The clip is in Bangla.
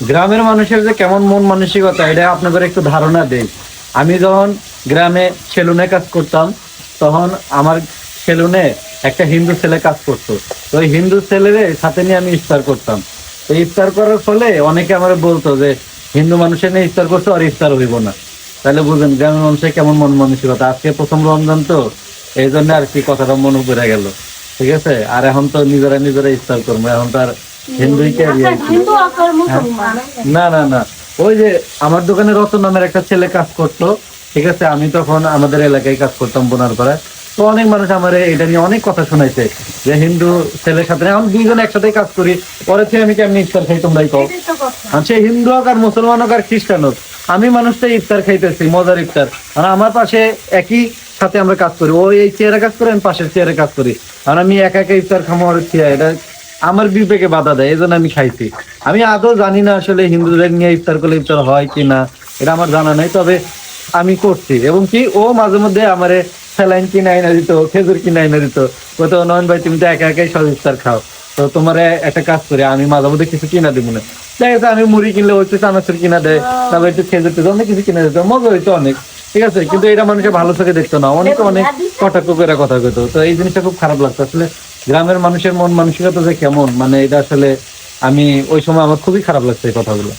গ্রামের মানুষের যে কেমন মন মানসিকতা এটা আপনাদের একটু ধারণা দেই। আমি যখন গ্রামে সেলুনে কাজ করতাম, তখন আমার সেলুনে একটা হিন্দু ছেলে কাজ করতো। তো ওই হিন্দু ছেলের সাথে নিয়ে আমি ইফতার করতাম। তো ইফতার করার ফলে অনেকে আমার বলতো যে হিন্দু মানুষের নিয়ে ইফতার করছো আর ইফতার হইব না। তাহলে বুঝেন গ্রামের মানুষের কেমন মন মানসিকতা। আজকে প্রথম রমজান তো, এই জন্য আর কি কথাটা মনে পড়ে গেল। ঠিক আছে, আর এখন তো নিজেরা নিজেরা ইফতার করবো, এখন তো আর হিন্দুই কে না না না। ওই যে আমার দোকানে রতন নামের একটা ছেলে কাজ করতো। ঠিক আছে, আমি তখন আমাদের এলাকায় কাজ করতাম বোনার পাড়ায়। তো অনেক মানুষ আমার এটা নিয়ে অনেক কথা শোনাইছে যে হিন্দু ছেলের সাথে এখন দুইজন একসাথে কাজ করি, পরে থেকে আমি কেমনি ইফতার খাই তোমরাই কও। সে হিন্দু হোক আর মুসলমান হোক আর খ্রিস্টান হোক, আমি মানুষটা ইফতার খাইতেছি, মজার ইফতার। আর আমার পাশে একই সাথে আমরা কাজ করি, ওই এই চেয়ারে কাজ করে, আমি পাশের চেয়ারে কাজ করি। আর আমি একা একা ইফতার খামো আর এটা আমার বিবেকে বাধা দেয়, এই জন্য আমি খাইছি। আমি আদৌ জানি না আসলে হিন্দুদের নিয়ে ইফতার করলে ইফতার হয় কি না, এটা আমার জানা নাই। তবে আমি করছি, এবং কি ও মাঝে মধ্যে আমারে স্যালাইন কিনাই না দিত, খেজুর কিনাই না দিত। কত নয়ন ভাই তুমি তো একা একাই সব ইফতার খাও, তো তোমার একটা কাজ করি, আমি মাঝে মধ্যে কিছু কিনা দিব না। দেখা যাচ্ছে আমি মুড়ি কিনলে ওই একটু চানাচুর কিনা দেয়, তারপর একটু খেজুর টেজুর অনেক কিছু কিনা দিত, মজা হইতো অনেক। ঠিক আছে, কিন্তু এটা মানুষের ভালো চোখে দেখতো না, অনেকে অনেক কটাক্ষ করে কথা কইতো। তো এই জিনিসটা খুব খারাপ লাগতো আসলে। গ্রামের মানুষের মন মানসিকতা যে কেমন, মানে এটা আসলে আমি ওই সময় আমার খুবই খারাপ লাগছে এই কথাগুলো।